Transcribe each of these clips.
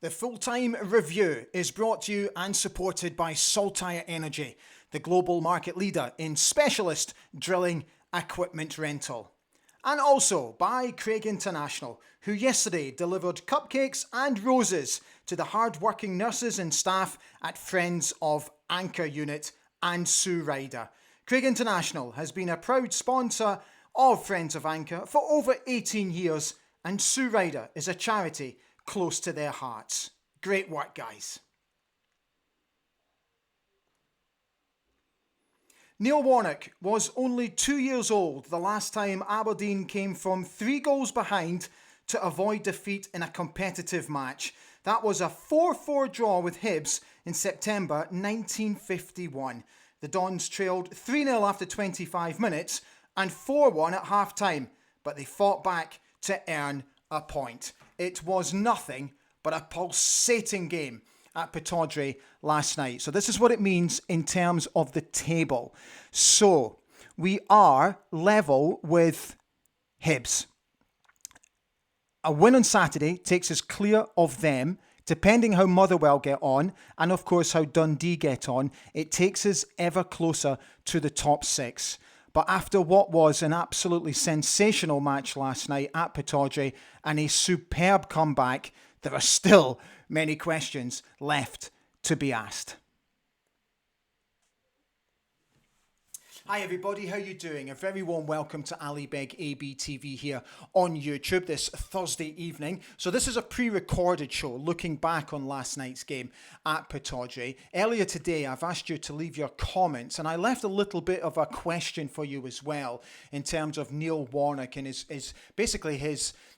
The full-time review is brought to you and supported by Saltire Energy, the global market leader in specialist drilling equipment rental. And also by Craig International, who yesterday delivered cupcakes and roses to the hard-working nurses and staff at Friends of Anchor Unit and Sue Ryder. Craig International has been a proud sponsor of Friends of Anchor for over 18 years, and Sue Ryder is a charity close to their hearts. Great work, guys. Neil Warnock was only 2 years old the last time Aberdeen came from 3 goals behind to avoid defeat in a competitive match. That was a 4-4 draw with Hibs in September 1951. The Dons trailed 3-0 after 25 minutes and 4-1 at half-time, but they fought back to earn a point. It was nothing but a pulsating game at Pittodrie last night. So this is what it means in terms of the table. So we are level with Hibs. A win on Saturday takes us clear of them. Depending how Motherwell get on, and of course how Dundee get on, it takes us ever closer to the top 6. But after what was an absolutely sensational match last night at Pittodrie and a superb comeback, there are still many questions left to be asked. Hi everybody, how you doing? A very warm welcome to Ali Beg ABTV here on YouTube this Thursday evening. So this is a pre-recorded show looking back on last night's game at Pittodrie. Earlier today I've asked you to leave your comments, and I left a little bit of a question for you as well in terms of Neil Warnock and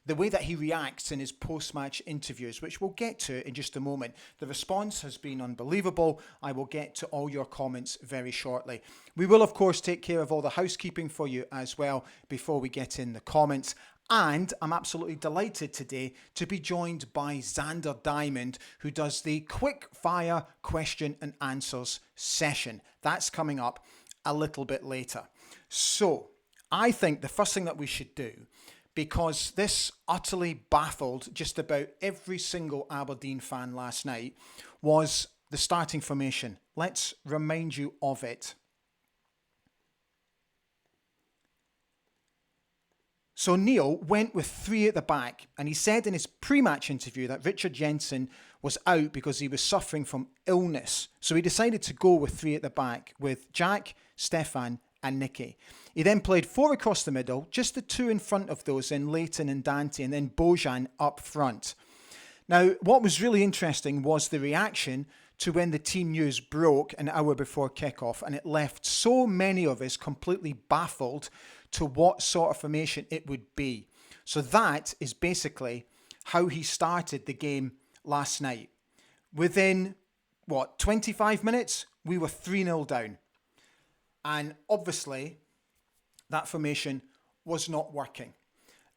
the way that he reacts in his post-match interviews, which we'll get to in just a moment. The response has been unbelievable. I will get to all your comments very shortly. We will, of course, take care of all the housekeeping for you as well before we get in the comments. And I'm absolutely delighted today to be joined by Zander Diamond, who does the quick fire question and answers session. That's coming up a little bit later. So I think the first thing that we should do, because this utterly baffled just about every single Aberdeen fan last night, was the starting formation. Let's remind you of it. So Neil went with 3 at the back, and he said in his pre-match interview that Richard Jensen was out because he was suffering from illness. So he decided to go with 3 at the back with Jack, Stefan and Nicky. He then played 4 across the middle, just the 2 in front of those in Leighton and Dante, and then Bojan up front. Now, what was really interesting was the reaction to when the team news broke an hour before kickoff, and it left so many of us completely baffled to what sort of formation it would be. So that is basically how he started the game last night. Within, 25 minutes, we were 3-0 down. And obviously, that formation was not working.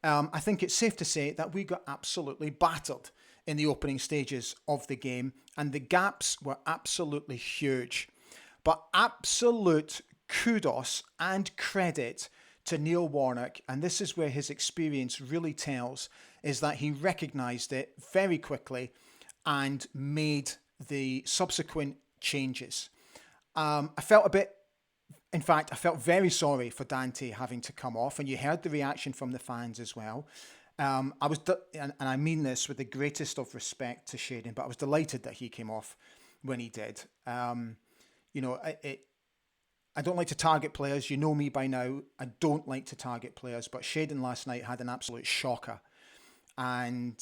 I think it's safe to say that we got absolutely battered in the opening stages of the game, and the gaps were absolutely huge. But absolute kudos and credit to Neil Warnock, and this is where his experience really tells, is that he recognised it very quickly and made the subsequent changes. I felt very sorry for Dante having to come off, and you heard the reaction from the fans as well. And I mean this with the greatest of respect to Shading, but I was delighted that he came off when he did. I don't like to target players. You know me by now. I don't like to target players, but Shading last night had an absolute shocker. And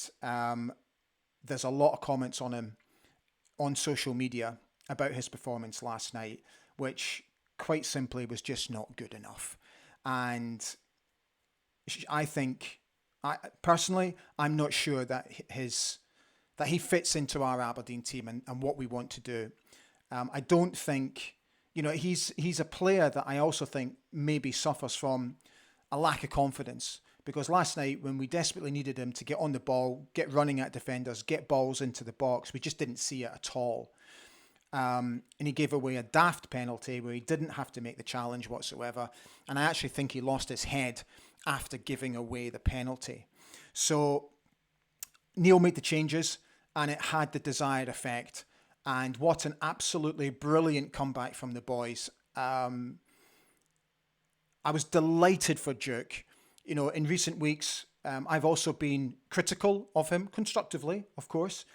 there's a lot of comments on him on social media about his performance last night, which quite simply was just not good enough. And I think, personally, I'm not sure that he fits into our Aberdeen team and what we want to do. I don't think, he's a player that I also think maybe suffers from a lack of confidence, because last night when we desperately needed him to get on the ball, get running at defenders, get balls into the box, we just didn't see it at all. And he gave away a daft penalty where he didn't have to make the challenge whatsoever. And I actually think he lost his head after giving away the penalty. So Neil made the changes. and it had the desired effect. And what an absolutely brilliant comeback from the boys. I was delighted for Duke. You know, in recent weeks, I've also been critical of him, constructively, of course.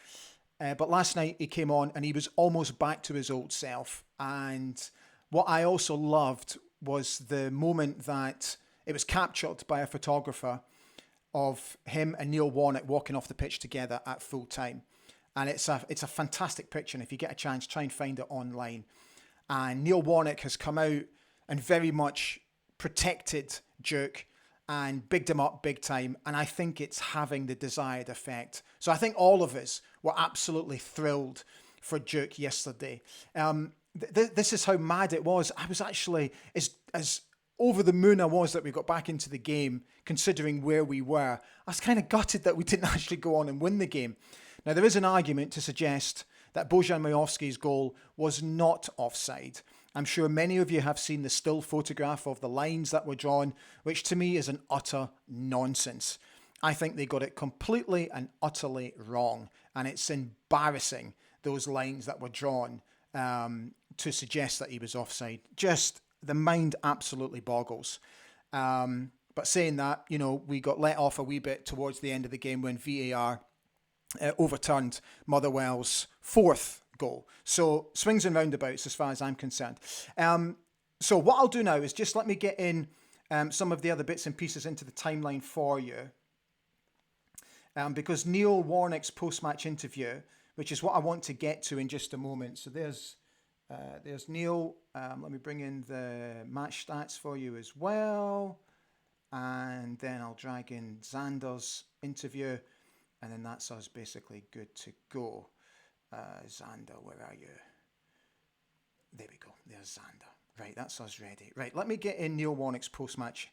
But last night he came on and he was almost back to his old self. And what I also loved was the moment that it was captured by a photographer of him and Neil Warnock walking off the pitch together at full time. And it's a fantastic picture. And if you get a chance, try and find it online. And Neil Warnock has come out and very much protected Duke and bigged him up big time. And I think it's having the desired effect. So I think all of us were absolutely thrilled for Duke yesterday. This is how mad it was. I was actually, as over the moon I was that we got back into the game, considering where we were. I was kind of gutted that we didn't actually go on and win the game. Now, there is an argument to suggest that Bojan Majowski's goal was not offside. I'm sure many of you have seen the still photograph of the lines that were drawn, which to me is an utter nonsense. I think they got it completely and utterly wrong. And it's embarrassing, those lines that were drawn to suggest that he was offside. Just the mind absolutely boggles. But saying that, you know, we got let off a wee bit towards the end of the game when VAR overturned Motherwell's fourth goal. So swings and roundabouts as far as I'm concerned. So what I'll do now is just let me get in some of the other bits and pieces into the timeline for you. Because Neil Warnock's post-match interview, which is what I want to get to in just a moment. So there's Neil. Let me bring in the match stats for you as well. And then I'll drag in Zander's interview. And then that's us basically good to go. Zander, where are you? There we go. There's Zander. Right, that's us ready. Right, let me get in Neil Warnock's post-match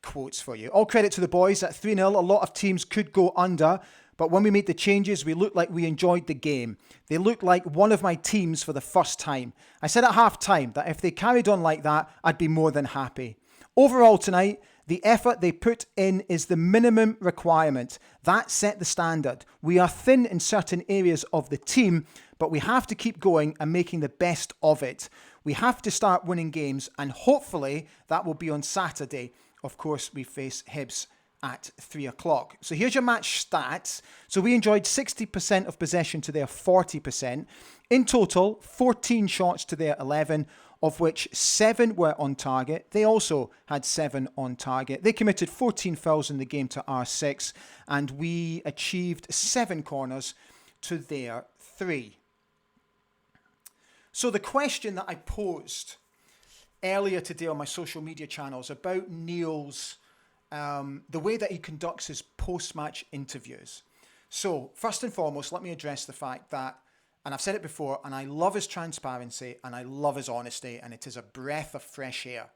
quotes for you. All credit to the boys. At 3-0, a lot of teams could go under. But when we made the changes, we looked like we enjoyed the game. They looked like one of my teams for the first time. I said at half-time that if they carried on like that, I'd be more than happy. Overall tonight, the effort they put in is the minimum requirement. That set the standard. We are thin in certain areas of the team, but we have to keep going and making the best of it. We have to start winning games, and hopefully that will be on Saturday. Of course, we face Hibs at 3 o'clock. So here's your match stats. So we enjoyed 60% of possession to their 40%. In total, 14 shots to their 11, of which 7 were on target. They also had 7 on target. They committed 14 fouls in the game to our 6, and we achieved 7 corners to their 3. So the question that I posed earlier today on my social media channels about Neil's, the way that he conducts his post-match interviews. So first and foremost, let me address the fact that, and I've said it before, and I love his transparency and I love his honesty, and it is a breath of fresh air.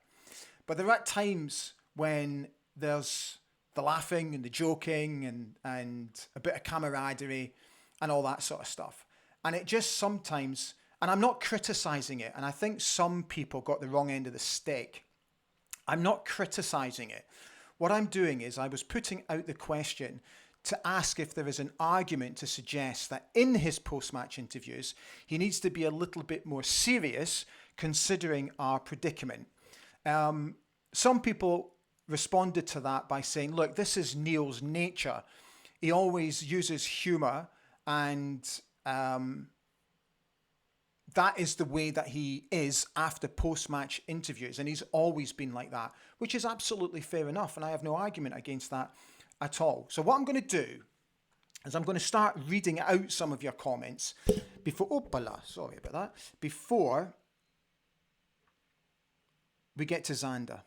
But there are times when there's the laughing and the joking and a bit of camaraderie and all that sort of stuff. And it just sometimes, and I'm not criticizing it, and I think some people got the wrong end of the stick. I'm not criticizing it. What I'm doing is I was putting out the question to ask if there is an argument to suggest that in his post-match interviews, he needs to be a little bit more serious considering our predicament. Some people responded to that by saying, look, this is Neil's nature. He always uses humour, and that is the way that he is after post-match interviews. And he's always been like that, which is absolutely fair enough. And I have no argument against that at all. So what I'm going to do is I'm going to start reading out some of your comments before, sorry about that, before we get to Zander.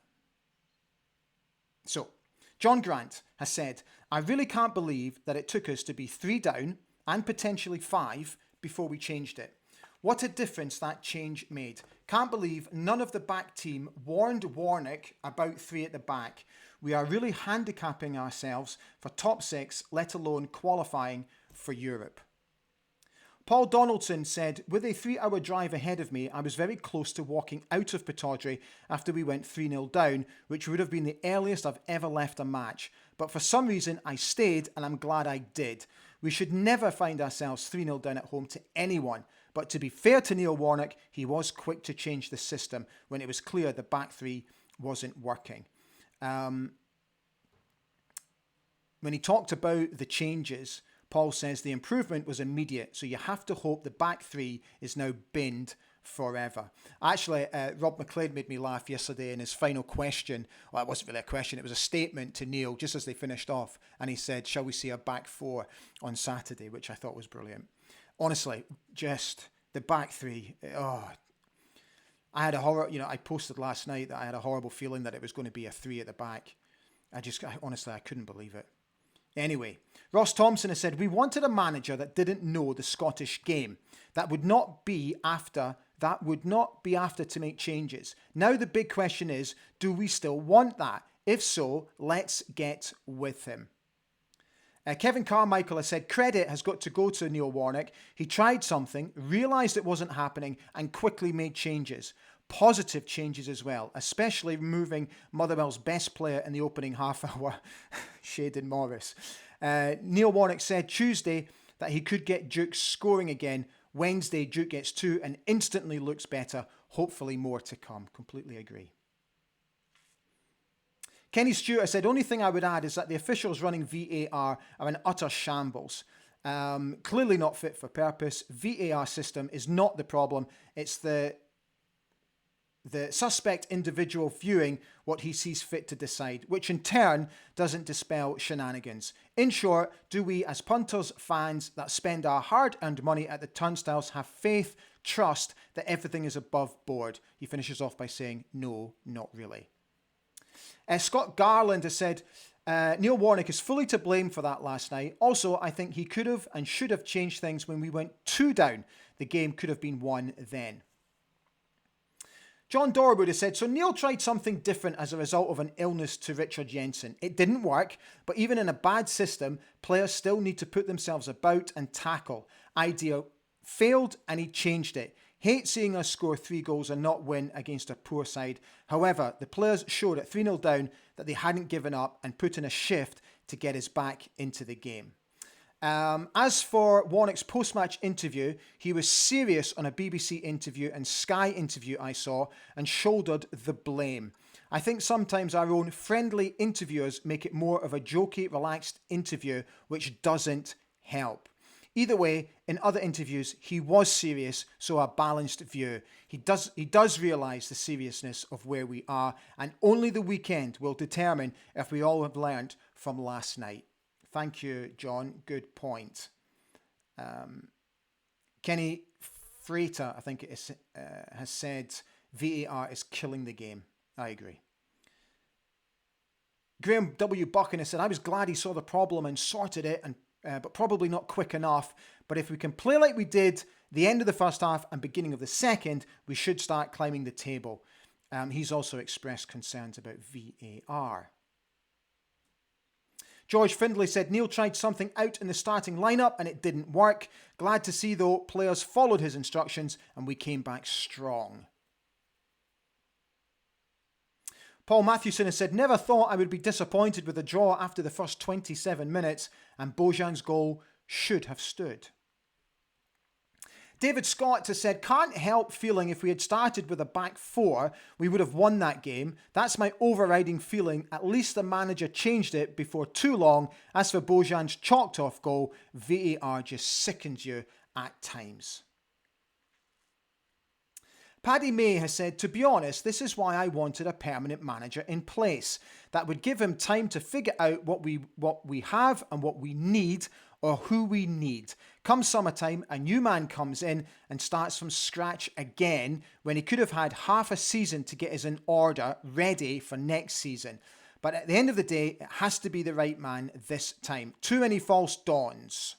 So John Grant has said, I really can't believe that it took us to be 3 down and potentially 5 before we changed it. What a difference that change made. Can't believe none of the back team warned Warnock about 3 at the back. We are really handicapping ourselves for top 6, let alone qualifying for Europe. Paul Donaldson said, with a 3-hour drive ahead of me, I was very close to walking out of Pittodrie after we went 3-0 down, which would have been the earliest I've ever left a match. But for some reason, I stayed, and I'm glad I did. We should never find ourselves 3-0 down at home to anyone. But to be fair to Neil Warnock, he was quick to change the system when it was clear the back three wasn't working. When he talked about the changes, Paul says the improvement was immediate, so you have to hope the back three is now binned forever. Actually, Rob McLeod made me laugh yesterday in his final question. Well, it wasn't really a question, it was a statement to Neil just as they finished off. And he said, shall we see a back four on Saturday, which I thought was brilliant. Honestly, just the back three. Oh, I had a horror, I posted last night that I had a horrible feeling that it was going to be a three at the back. Honestly, I couldn't believe it. Anyway, Ross Thompson has said, we wanted a manager that didn't know the Scottish game. That would not be after to make changes. Now the big question is, do we still want that? If so, let's get with him. Kevin Carmichael has said, credit has got to go to Neil Warnock. He tried something, realised it wasn't happening, and quickly made changes. Positive changes as well, especially removing Motherwell's best player in the opening half hour, Shayden Morris. Neil Warnock said Tuesday that he could get Duke scoring again. Wednesday, Duke gets 2 and instantly looks better. Hopefully more to come. Completely agree. Kenny Stewart has said, only thing I would add is that the officials running VAR are an utter shambles. Clearly not fit for purpose. VAR system is not the problem. It's the suspect individual viewing what he sees fit to decide, which in turn doesn't dispel shenanigans. In short, do we as punters, fans that spend our hard-earned money at the turnstiles have faith, trust that everything is above board? He finishes off by saying, no, not really. Scott Garland has said, Neil Warnock is fully to blame for that last night. Also, I think he could have and should have changed things when we went 2 down. The game could have been won then. John Dorwood has said, so Neil tried something different as a result of an illness to Richard Jensen. It didn't work, but even in a bad system, players still need to put themselves about and tackle. Idea failed and he changed it. Hate seeing us score 3 goals and not win against a poor side. However, the players showed at 3-0 down that they hadn't given up and put in a shift to get us back into the game. As for Warnock's post-match interview, he was serious on a BBC interview and Sky interview I saw and shouldered the blame. I think sometimes our own friendly interviewers make it more of a jokey, relaxed interview, which doesn't help. Either way, in other interviews, he was serious, so a balanced view. He does realise the seriousness of where we are, and only the weekend will determine if we all have learnt from last night. Thank you, John. Good point. Kenny Freighter, I think it is, has said VAR is killing the game. I agree. Graham W. Buchan has said, I was glad he saw the problem and sorted it, but probably not quick enough. But if we can play like we did the end of the first half and beginning of the second, we should start climbing the table. He's also expressed concerns about VAR. George Findlay said, Neil tried something out in the starting lineup and it didn't work. Glad to see, though, players followed his instructions and we came back strong. Paul Mathewson has said, never thought I would be disappointed with a draw after the first 27 minutes and Bojan's goal should have stood. David Scott has said, can't help feeling if we had started with a back 4, we would have won that game. That's my overriding feeling. At least the manager changed it before too long. As for Bojan's chalked off goal, VAR just sickens you at times. Paddy May has said, to be honest, this is why I wanted a permanent manager in place. That would give him time to figure out what we have and what we need, or who we need. Come summertime, a new man comes in and starts from scratch again when he could have had half a season to get us in order, ready for next season. But at the end of the day, it has to be the right man this time. Too many false dawns.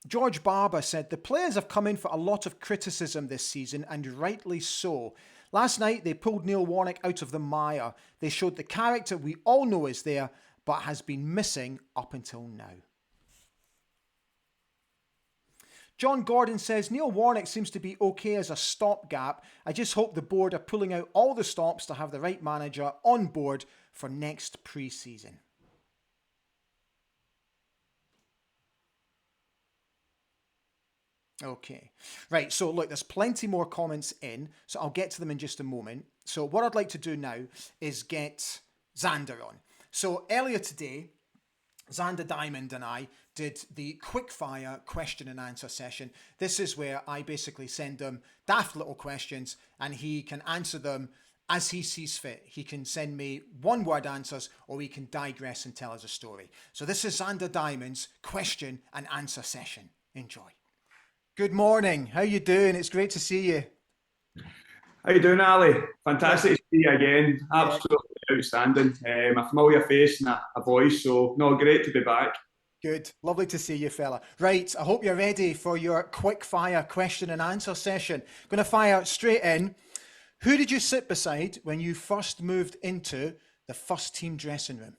George Barber said, the players have come in for a lot of criticism this season, and rightly so. Last night, they pulled Neil Warnock out of the mire. They showed the character we all know is there, but has been missing up until now. John Gordon says, Neil Warnock seems to be okay as a stopgap. I just hope the board are pulling out all the stops to have the right manager on board for next pre-season? Okay, right. So look, there's plenty more comments in, so I'll get to them in just a moment. So what I'd like to do now is get Zander on. So earlier today, Zander Diamond and I did the quickfire question and answer session. This is where I basically send him daft little questions and he can answer them as he sees fit. He can send me one word answers or he can digress and tell us a story. So this is Zander Diamond's question and answer session. Enjoy. Good morning. How you doing? It's great to see you. How you doing, Ali? Fantastic to see you again. Absolutely outstanding. A familiar face and a voice, so no, great to be back. Good. Lovely to see you, fella. Right, I hope you're ready for your quick fire question and answer session. Going to fire straight in. Who did you sit beside when you first moved into the first team dressing room?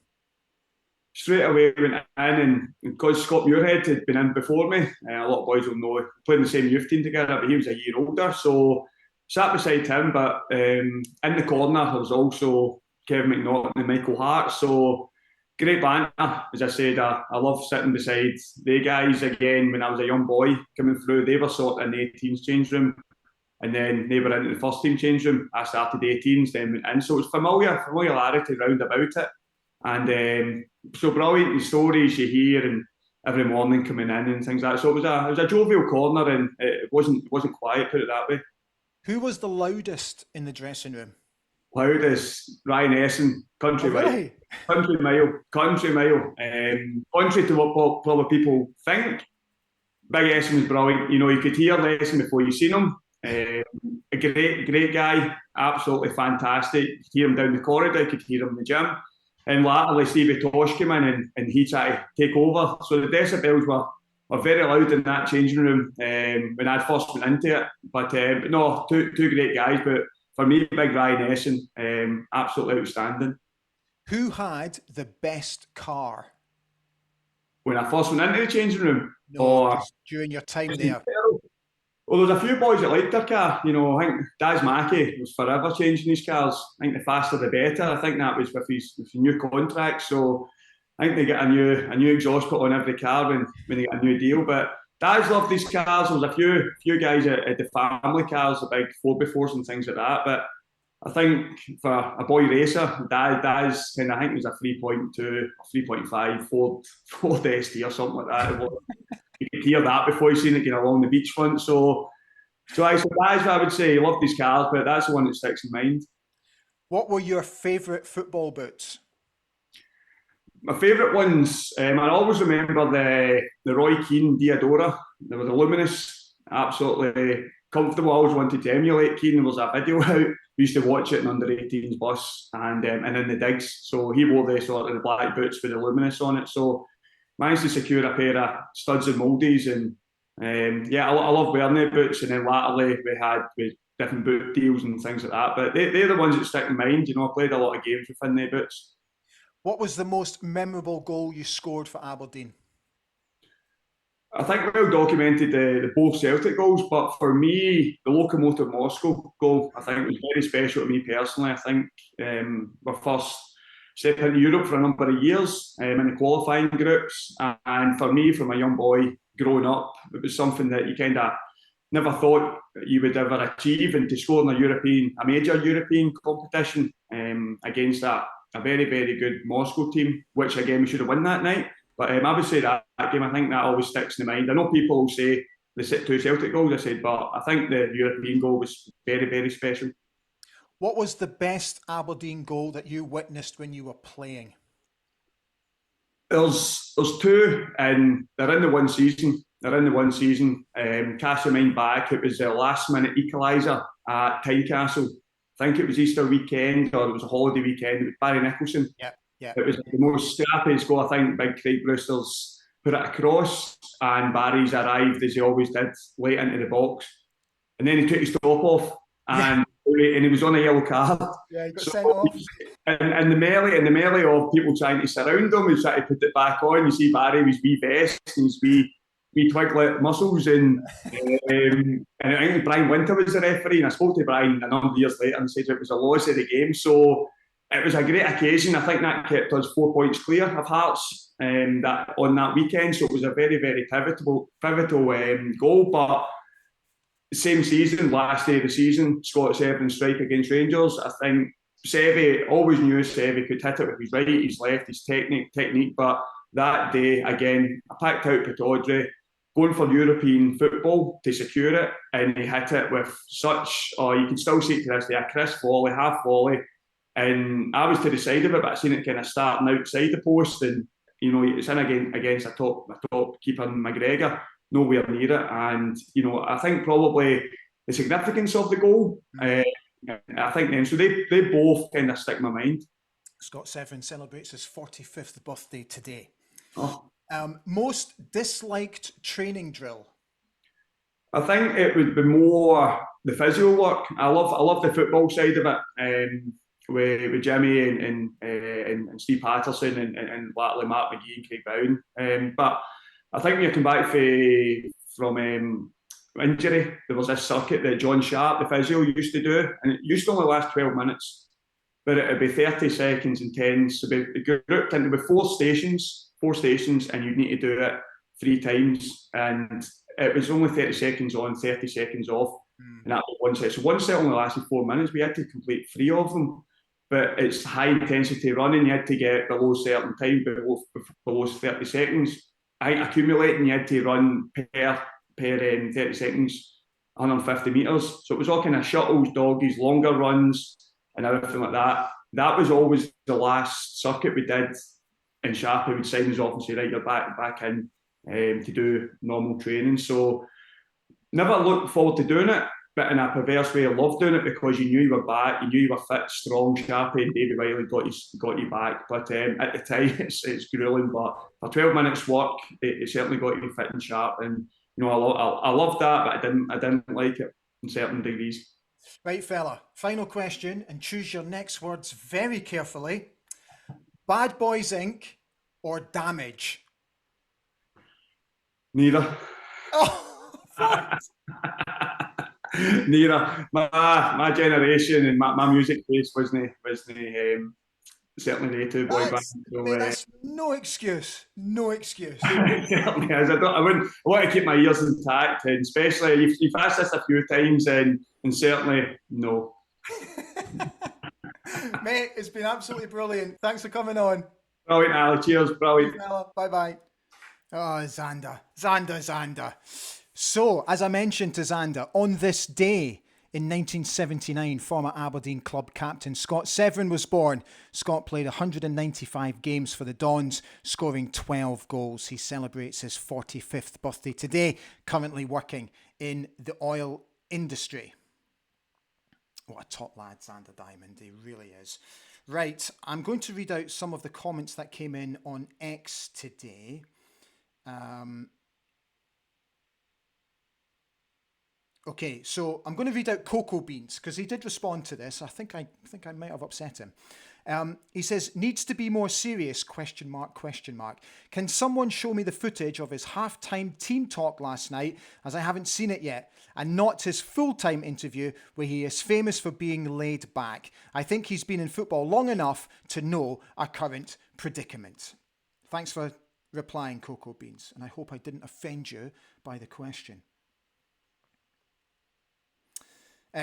Straight away went in, and because Scott Muirhead had been in before me, a lot of boys will know, we played in the same youth team together, but he was a year older, so sat beside him. But in the corner there was also Kevin McNaughton and Michael Hart, so great banter. As I said, I love sitting beside the guys again. When I was a young boy coming through, they were sort of in the 18s change room, and then they were into the first team change room. I started the 18s, then went in, so it was familiarity round about it. And so brilliant, the stories you hear and every morning coming in and things like that. So it was a jovial corner, and it wasn't quiet, put it that way. Who was the loudest in the dressing room? Loudest, Ryan Essen, country mile. Really? Country mile. Contrary to what probably people think, Big Essen was brilliant. You know, you could hear Essen before you seen him. A great guy, absolutely fantastic. You could hear him down the corridor, you could hear him in the gym. And latterly, Stevie Tosh came in and he tried to take over. So the decibels were very loud in that changing room when I first went into it. But no, two great guys. But for me, Big Ryan Essen, absolutely outstanding. Who had the best car? When I first went into the changing room? No, just during your time there. Well, there's a few boys that liked their car. You know, I think Daz Mackey was forever changing his cars. I think the faster the better. I think that was with his new contract. So I think they get a new exhaust put on every car when they get a new deal. But Daz loved these cars. There was a few guys at the family cars, the big 4x4s and things like that. But I think for a boy racer, Daz kind of, I think it was a 3.2, 3.5 Ford ST or something like that. You could hear that before you seen it going along the beachfront. So that's what I would say. He loved these cars, but that's the one that sticks in mind. What were your favourite football boots? My favourite ones, I always remember the Roy Keane Diadora. They were the luminous, absolutely comfortable. I always wanted to emulate Keane. There was a video out. We used to watch it in under 18s bus and in the digs. So he wore the sort of the black boots with the luminous on it. So managed to secure a pair of studs and mouldies, and I love wearing the boots. And then latterly we had different boot deals and things like that. But they're the ones that stick in mind. You know, I played a lot of games within the boots. What was the most memorable goal you scored for Aberdeen? I think well documented the both Celtic goals, but for me, the Lokomotiv Moscow goal, I think was very special to me personally. I think our first step into Europe for a number of years in the qualifying groups, and for me, from a young boy growing up, it was something that you kind of never thought you would ever achieve, and to score in a major European competition against a very, very good Moscow team, which again we should have won that night. But I would say that game, I think that always sticks in the mind. I know people will say the two Celtic goals, I said, but I think the European goal was very, very special. What was the best Aberdeen goal that you witnessed when you were playing? There's two, and they're in the one season. Cast your mind back, it was the last minute equaliser at Tynecastle. I think it was Easter weekend or it was a holiday weekend. It was Barry Nicholson. Yeah. It was the most scrappiest goal. I think Big Craig Brewster's put it across, and Barry's arrived as he always did late into the box, and then he took his top off and he was on a yellow card. Yeah, he got sent off. And the melee of people trying to surround him, he tried to put it back on. You see Barry with his wee vest and his wee twiglet muscles, and I think Brian Winter was the referee, and I spoke to Brian a number of years later and said it was a loss of the game. So it was a great occasion. I think that kept us 4 points clear of Hearts that on that weekend. So it was a very, very pivotal goal. But same season, last day of the season, Scott Severn strike against Rangers. I think Sevy, always knew Sevy could hit it with his right, his left, his technique. But that day, again, I packed out Pittodrie, going for European football to secure it, and he hit it with such, you can still see it to this day, a crisp volley, half volley. And I was to the side of it, but I seen it kind of starting outside the post, and it's in against a top keeper, McGregor, nowhere near it. And I think probably the significance of the goal. I think then, so they both kind of stick in my mind. Scott Severn celebrates his 45th birthday today. Oh. Most disliked training drill? I think it would be more the physio work. I love the football side of it. With Jimmy and Steve Patterson and latterly Mark McGee and Craig Brown. But I think when you come back from injury, there was this circuit that John Sharp, the physio, used to do, and it used to only last 12 minutes, but it would be 30 seconds and 10. So it'd be grouped into four stations, and you'd need to do it 3 times. And it was only 30 seconds on, 30 seconds off. And that was one set. So one set only lasted 4 minutes. We had to complete 3 of them. But it's high intensity running. You had to get below a certain time, below 30 seconds. Accumulating, you had to run per 30 seconds, 150 metres. So it was all kind of shuttles, doggies, longer runs, and everything like that. That was always the last circuit we did. And Sharpie would sign us off and say, right, you're back in to do normal training. So never looked forward to doing it. But in a perverse way, I loved doing it because you knew you were back, you knew you were fit, strong, Sharpie, and Davy Riley got you back. But at the time, it's grueling. But for 12 minutes work, it certainly got you fit and sharp. And I loved that, but I didn't like it in certain degrees. Right, fella. Final question, and choose your next words very carefully. Bad Boys Inc. or Damage? Neither. Oh, fuck. Neither. My generation and my music taste wasn't certainly the two boy bands. So, that's no excuse. No excuse. It certainly is. I want to keep my ears intact, and especially you've asked this a few times, and certainly no. Mate, it's been absolutely brilliant. Thanks for coming on. Brilliant, Ali. Cheers. Brilliant. Bye bye. Oh, Zander. So, as I mentioned to Zander, on this day in 1979, former Aberdeen club captain Scott Severn was born. Scott played 195 games for the Dons, scoring 12 goals. He celebrates his 45th birthday today, currently working in the oil industry. What a top lad, Zander Diamond. He really is. Right, I'm going to read out some of the comments that came in on X today. Okay, so I'm going to read out Cocoa Beans because he did respond to this. I think I might have upset him. He says, needs to be more serious, question mark. Can someone show me the footage of his halftime team talk last night, as I haven't seen it yet, and not his full-time interview where he is famous for being laid back. I think he's been in football long enough to know our current predicament. Thanks for replying, Cocoa Beans, and I hope I didn't offend you by the question.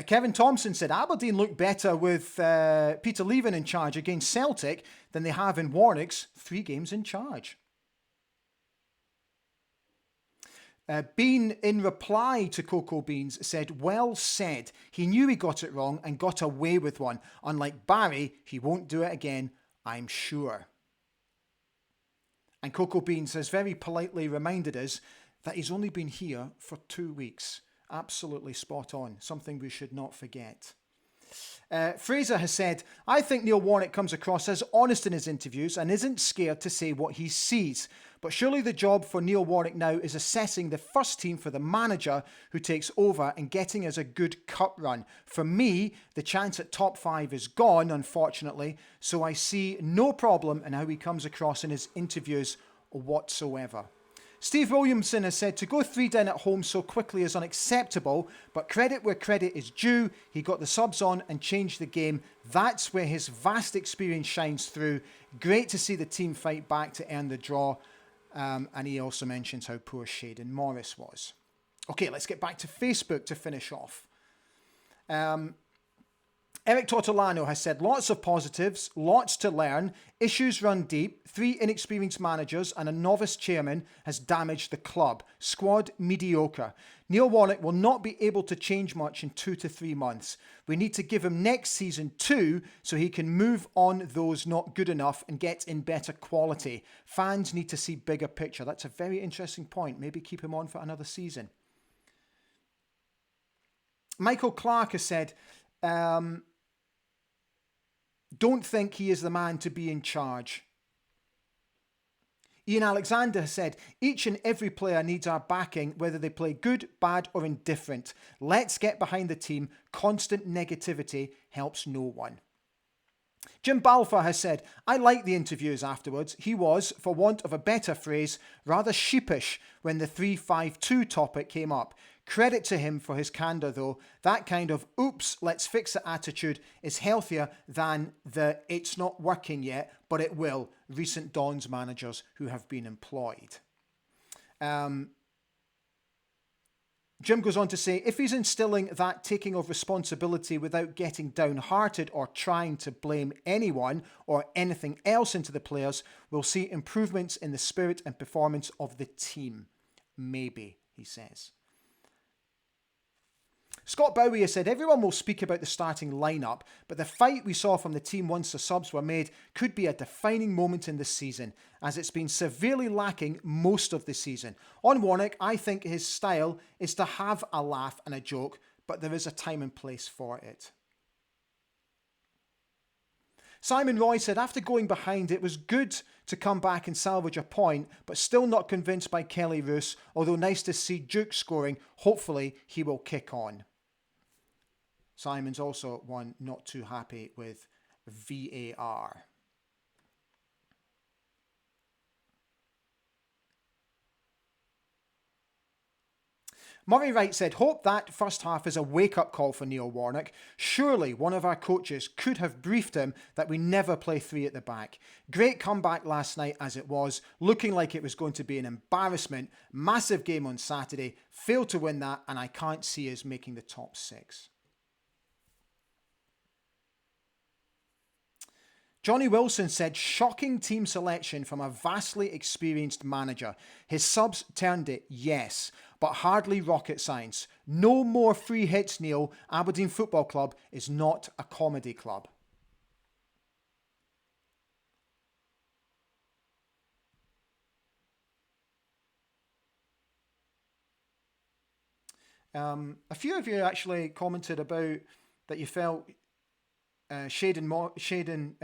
Kevin Thompson said Aberdeen look better with Peter Leven in charge against Celtic than they have in Warnock's 3 games in charge. Bean, in reply to Cocoa Beans, said, well said. He knew he got it wrong and got away with one. Unlike Barry, he won't do it again, I'm sure. And Cocoa Beans has very politely reminded us that he's only been here for 2 weeks. Absolutely spot on. Something we should not forget. Fraser has said, I think Neil Warnock comes across as honest in his interviews and isn't scared to say what he sees. But surely the job for Neil Warnock now is assessing the first team for the manager who takes over and getting us a good cup run. For me, the chance at top 5 is gone, unfortunately, so I see no problem in how he comes across in his interviews whatsoever. Steve Williamson has said to go 3 down at home so quickly is unacceptable, but credit where credit is due. He got the subs on and changed the game. That's where his vast experience shines through. Great to see the team fight back to earn the draw. And he also mentions how poor Shayden Morris was. Okay, let's get back to Facebook to finish off. Eric Tortolano has said, lots of positives, lots to learn, issues run deep, 3 inexperienced managers and a novice chairman has damaged the club. Squad mediocre. Neil Warnock will not be able to change much in 2 to 3 months. We need to give him next season too, so he can move on those not good enough and get in better quality. Fans need to see bigger picture. That's a very interesting point. Maybe keep him on for another season. Michael Clark has said, don't think he is the man to be in charge. Ian Alexander has said, each and every player needs our backing, whether they play good, bad or indifferent. Let's get behind the team. Constant negativity helps no one. Jim Balfour has said, I like the interviews afterwards. He was, for want of a better phrase, rather sheepish when the 3-5-2 topic came up. Credit to him for his candour though. That kind of, oops, let's fix it attitude is healthier than the it's not working yet, but it will. Recent Dons managers who have been employed. Jim goes on to say, if he's instilling that taking of responsibility without getting downhearted or trying to blame anyone or anything else into the players, we'll see improvements in the spirit and performance of the team. Maybe, he says. Scott Bowie has said, everyone will speak about the starting lineup, but the fight we saw from the team once the subs were made could be a defining moment in the season, as it's been severely lacking most of the season. On Warnock, I think his style is to have a laugh and a joke, but there is a time and place for it. Simon Roy said, after going behind, it was good to come back and salvage a point, but still not convinced by Kelly Roos, although nice to see Duke scoring. Hopefully he will kick on. Simon's also one not too happy with VAR. Murray Wright said, hope that first half is a wake-up call for Neil Warnock. Surely one of our coaches could have briefed him that we never play 3 at the back. Great comeback last night as it was, looking like it was going to be an embarrassment. Massive game on Saturday, failed to win that, and I can't see us making the top 6. Johnny Wilson said, shocking team selection from a vastly experienced manager. His subs turned it, yes, but hardly rocket science. No more free hits, Neil. Aberdeen Football Club is not a comedy club. A few of you actually commented about that you felt Shayden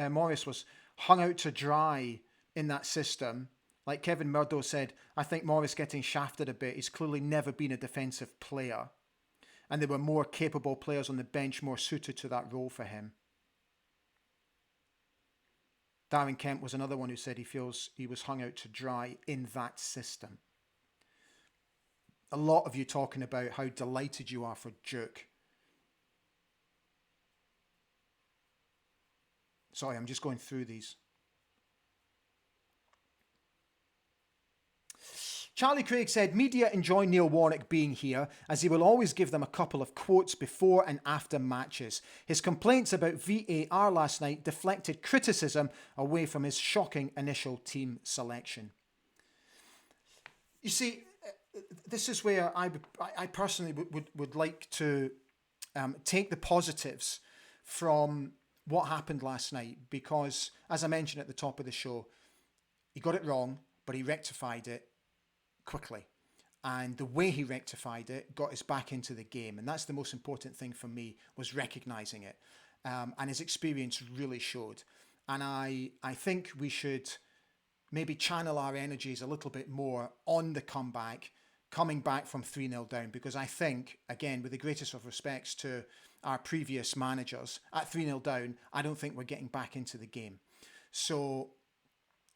Morris was hung out to dry in that system. Like Kevin Murdo said, I think Morris getting shafted a bit. He's clearly never been a defensive player. And there were more capable players on the bench more suited to that role for him. Darren Kemp was another one who said he feels he was hung out to dry in that system. A lot of you talking about how delighted you are for Duke. Sorry, I'm just going through these. Charlie Craig said, media enjoy Neil Warnock being here as he will always give them a couple of quotes before and after matches. His complaints about VAR last night deflected criticism away from his shocking initial team selection. You see, this is where I personally would like to take the positives from what happened last night, because as I mentioned at the top of the show, he got it wrong, but he rectified it quickly. And the way he rectified it got us back into the game. And that's the most important thing for me, was recognising it. And his experience really showed. And I think we should maybe channel our energies a little bit more on the comeback, coming back from 3-0 down, because I think, again, with the greatest of respects to our previous managers, at 3-0 down, I don't think we're getting back into the game. So,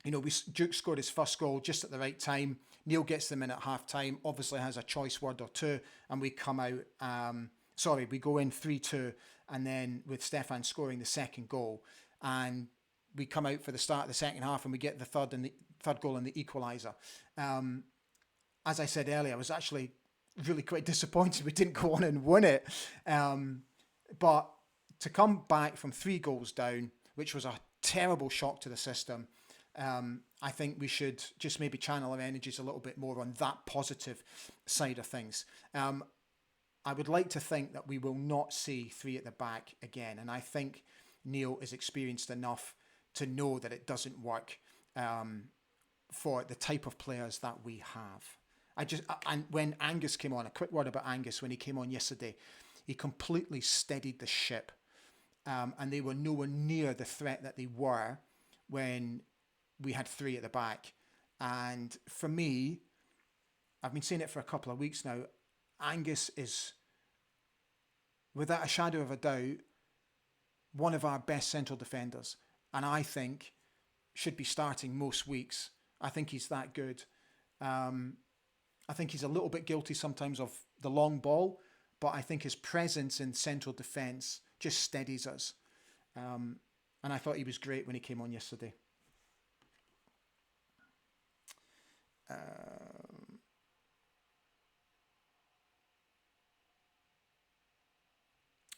you know, Duke scored his first goal just at the right time. Neil gets them in at half time, obviously has a choice word or two, and we come out, we go in 3-2, and then with Stefan scoring the second goal, and we come out for the start of the second half and we get the third goal and the equaliser. As I said earlier, I was actually really quite disappointed we didn't go on and win it. But to come back from 3 goals down, which was a terrible shock to the system, I think we should just maybe channel our energies a little bit more on that positive side of things. I would like to think that we will not see 3 at the back again. And I think Neil is experienced enough to know that it doesn't work for the type of players that we have. And when Angus came on, a quick word about Angus, when he came on yesterday, he completely steadied the ship. And they were nowhere near the threat that they were when we had 3 at the back. And for me, I've been saying it for a couple of weeks now, Angus is, without a shadow of a doubt, one of our best central defenders. And I think should be starting most weeks. I think he's that good. I think he's a little bit guilty sometimes of the long ball, but I think his presence in central defence just steadies us. And I thought he was great when he came on yesterday.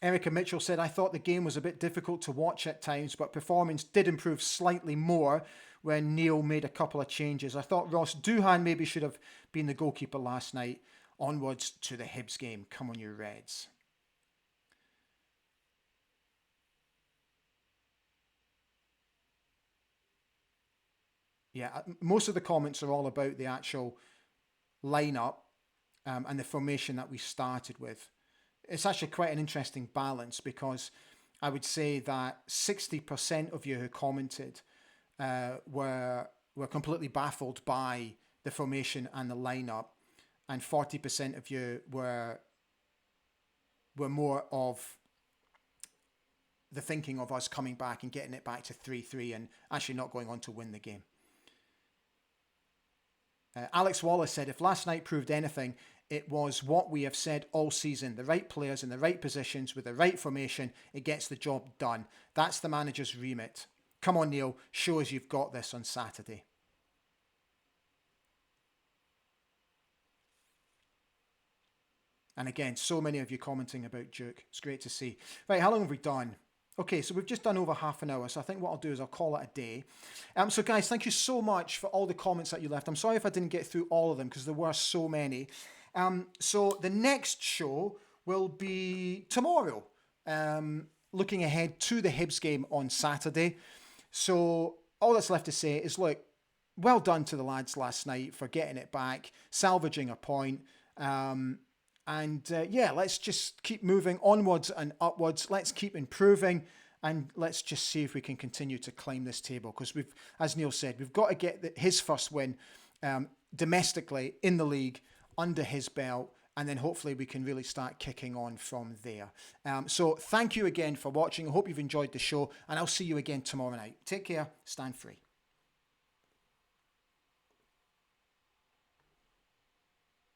Erica Mitchell said, I thought the game was a bit difficult to watch at times, but performance did improve slightly more when Neil made a couple of changes. I thought Ross Doohan maybe should have been the goalkeeper last night. Onwards to the Hibs game. Come on, you Reds. Yeah, most of the comments are all about the actual lineup and the formation that we started with. It's actually quite an interesting balance because I would say that 60% of you who commented were completely baffled by the formation and the lineup, and 40% of you were more of the thinking of us coming back and getting it back to 3-3 and actually not going on to win the game. Alex Wallace said, if last night proved anything, it was what we have said all season. The right players in the right positions with the right formation, it gets the job done. That's the manager's remit. Come on, Neil, show us you've got this on Saturday. And again, so many of you commenting about Duke. It's great to see. Right, how long have we done? Okay, so we've just done over half an hour, so I think what I'll do is I'll call it a day. So guys, thank you so much for all the comments that you left. I'm sorry if I didn't get through all of them because there were so many. So the next show will be tomorrow, looking ahead to the Hibs game on Saturday. So all that's left to say is, look, well done to the lads last night for getting it back, salvaging a point. Let's just keep moving onwards and upwards. Let's keep improving, and let's just see if we can continue to climb this table. Because we've, as Neil said, we've got to get his first win domestically in the league under his belt, and then hopefully we can really start kicking on from there. So thank you again for watching. I hope you've enjoyed the show, and I'll see you again tomorrow night. Take care. Stand free.